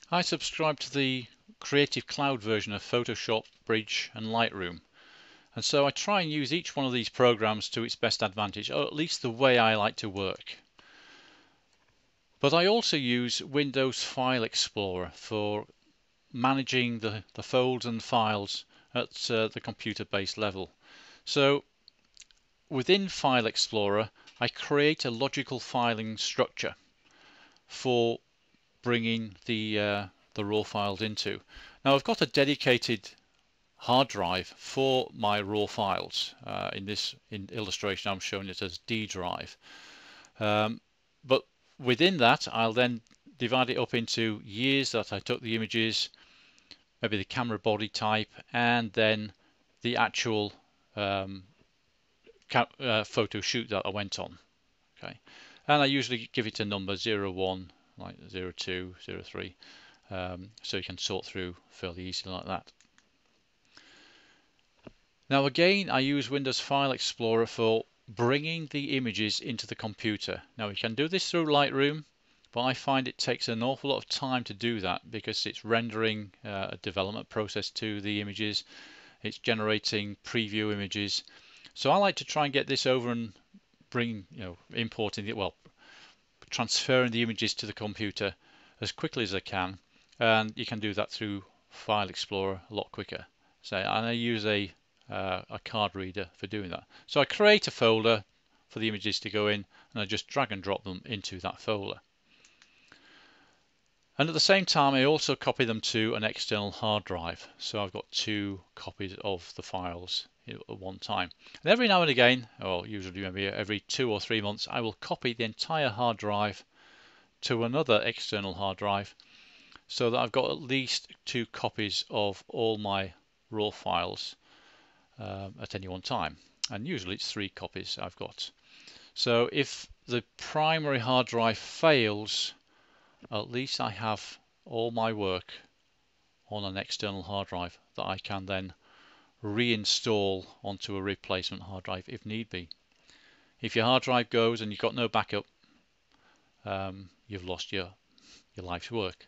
I subscribe to the Creative Cloud version of Photoshop, Bridge and Lightroom, and so I try and use each one of these programs to its best advantage, or at least the way I like to work. But I also use Windows File Explorer for managing the folds and files at the computer-based level. So within File Explorer, I create a logical filing structure for bringing the raw files into. Now I've got a dedicated hard drive for my raw files. In this illustration I'm showing it as D drive. But within that I'll then divide it up into years that I took the images, maybe the camera body type, and then the actual photo shoot that I went on. Okay, and I usually give it a number 01, like 02, 03, so you can sort through fairly easily like that. Now again, I use Windows File Explorer for bringing the images into the computer. Now we can do this through Lightroom, but I find it takes an awful lot of time to do that because it's rendering a development process to the images, it's generating preview images. So I like to try and get this over and importing it, well, transferring the images to the computer as quickly as I can, and you can do that through File Explorer a lot quicker. So, and I use a card reader for doing that. So I create a folder for the images to go in, and I just drag and drop them into that folder. And at the same time I also copy them to an external hard drive, so I've got 2 copies of the files at one time. And every now and again, or usually maybe every 2 or 3 months, I will copy the entire hard drive to another external hard drive so that I've got at least 2 copies of all my raw files at any one time, and usually it's 3 copies I've got. So if the primary hard drive fails, at least I have all my work on an external hard drive that I can then reinstall onto a replacement hard drive if need be. If your hard drive goes and you've got no backup, you've lost your life's work.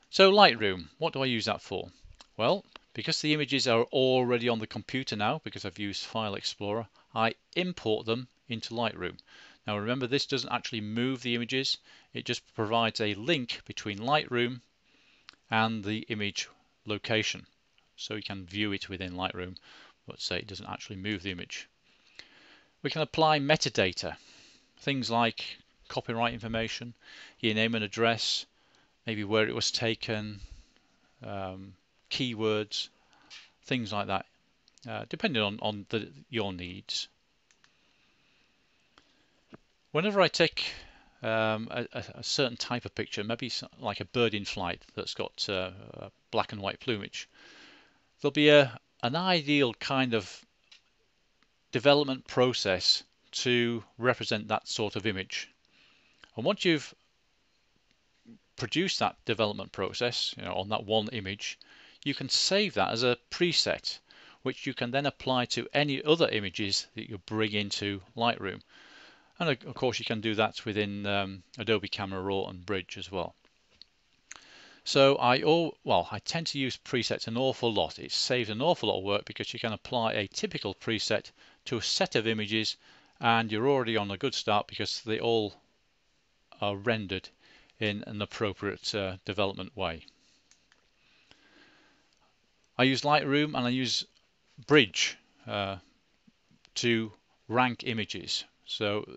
So Lightroom, what do I use that for? Well, because the images are already on the computer now, because I've used File Explorer, I import them into Lightroom. Now remember, this doesn't actually move the images, it just provides a link between Lightroom and the image location. So you can view it within Lightroom, but say it doesn't actually move the image. We can apply metadata, things like copyright information, your name and address, maybe where it was taken, keywords, things like that, depending on your needs. Whenever I take a certain type of picture, maybe like a bird in flight that's got black and white plumage, there'll be an ideal kind of development process to represent that sort of image. And once you've produced that development process, on that one image, you can save that as a preset, which you can then apply to any other images that you bring into Lightroom. And of course you can do that within Adobe Camera Raw and Bridge as well. So I tend to use presets an awful lot. It saves an awful lot of work because you can apply a typical preset to a set of images and you're already on a good start because they all are rendered in an appropriate development way. I use Lightroom and I use Bridge to rank images. So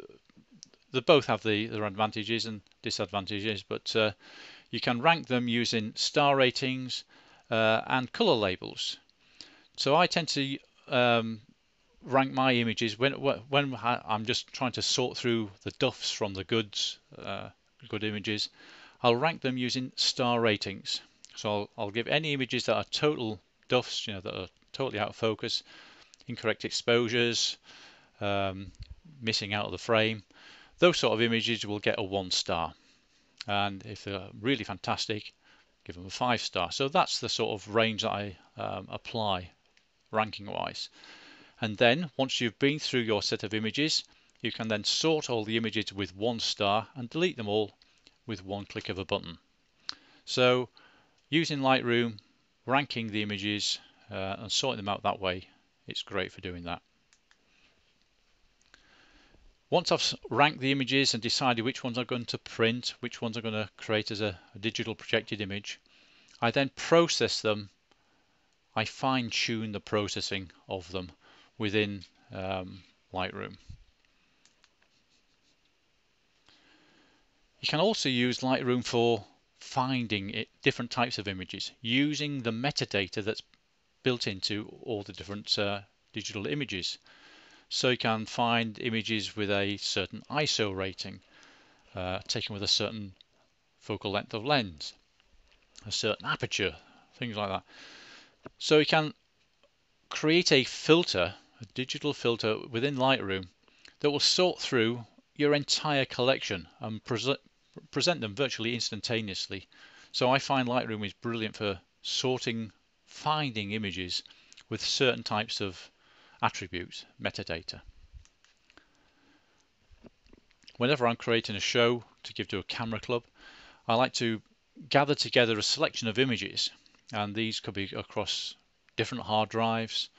they both have their advantages and disadvantages, but you can rank them using star ratings and color labels. So I tend to rank my images when I'm just trying to sort through the duffs from the good images. I'll rank them using star ratings. So I'll give any images that are total duffs, that are totally out of focus, incorrect exposures, missing out of the frame. Those sort of images will get a 1 star. And if they're really fantastic, give them a 5 star. So that's the sort of range that I apply ranking wise. And then once you've been through your set of images, you can then sort all the images with 1 star and delete them all with one click of a button. So using Lightroom, ranking the images and sorting them out that way, it's great for doing that. Once I've ranked the images and decided which ones I'm going to print, which ones I'm going to create as a digital projected image, I then process them. I fine-tune the processing of them within Lightroom. You can also use Lightroom for finding different types of images using the metadata that's built into all the different digital images. So you can find images with a certain ISO rating, taken with a certain focal length of lens, a certain aperture, things like that. So you can create a filter, a digital filter within Lightroom that will sort through your entire collection and present them virtually instantaneously. So I find Lightroom is brilliant for sorting, finding images with certain types of attributes, metadata. Whenever I'm creating a show to give to a camera club, I like to gather together a selection of images, and these could be across different hard drives,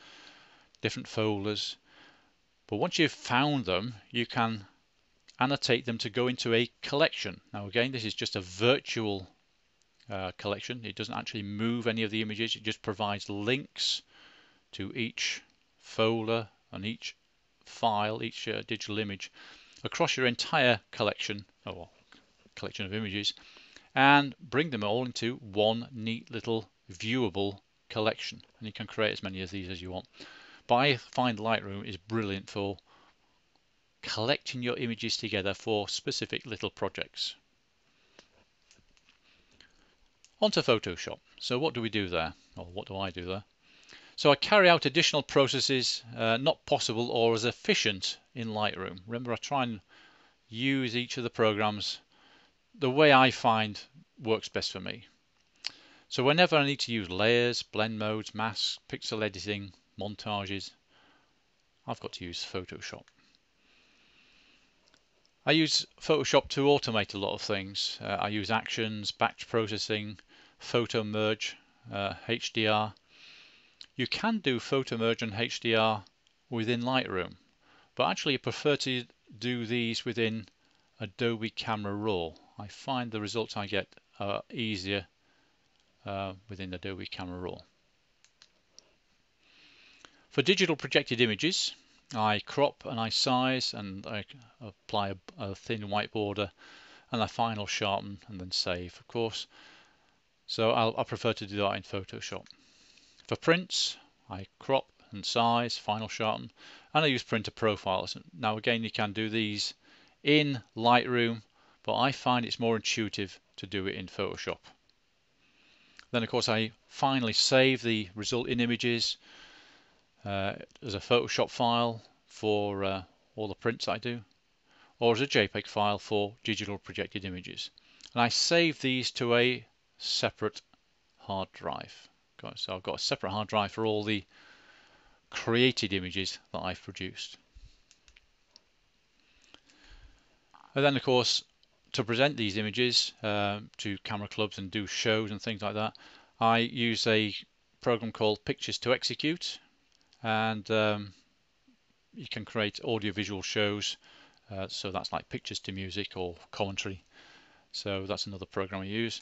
different folders. But once you've found them, you can annotate them to go into a collection. Now again, this is just a virtual collection. It doesn't actually move any of the images. It just provides links to each folder and each file, each digital image across your entire collection, or collection of images, and bring them all into one neat little viewable collection. And you can create as many of these as you want. But I find Lightroom is brilliant for collecting your images together for specific little projects. Onto Photoshop. So what do we do there? Or what do I do there? So I carry out additional processes not possible or as efficient in Lightroom. Remember, I try and use each of the programs the way I find works best for me. So whenever I need to use layers, blend modes, masks, pixel editing, montages, I've got to use Photoshop. I use Photoshop to automate a lot of things. I use actions, batch processing, photo merge, HDR. You can do photo merge and HDR within Lightroom, but actually I prefer to do these within Adobe Camera Raw. I find the results I get are easier within Adobe Camera Raw. For digital projected images, I crop and I size and I apply a thin white border and I final sharpen and then save, of course. So I prefer to do that in Photoshop. For prints, I crop and size, final sharpen, and I use printer profiles. Now again, you can do these in Lightroom, but I find it's more intuitive to do it in Photoshop. Then of course I finally save the result in images as a Photoshop file for all the prints I do, or as a JPEG file for digital projected images. And I save these to a separate hard drive. So I've got a separate hard drive for all the created images that I've produced. And then of course, to present these images to camera clubs and do shows and things like that, I use a program called Pictures to Execute, and you can create audiovisual shows, so that's like pictures to music or commentary. So that's another program I use.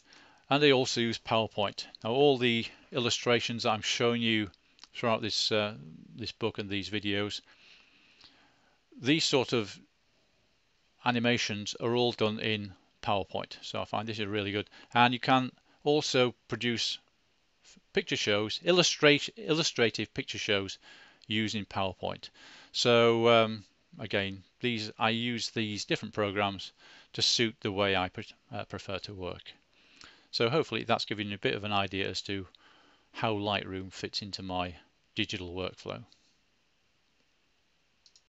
And I also use PowerPoint. Now all the illustrations I'm showing you throughout this this book and these videos, these sort of animations are all done in PowerPoint. So I find this is really good. And you can also produce picture shows, illustrative picture shows using PowerPoint. So again, I use these different programs to suit the way I prefer to work. So hopefully that's giving you a bit of an idea as to how Lightroom fits into my digital workflow.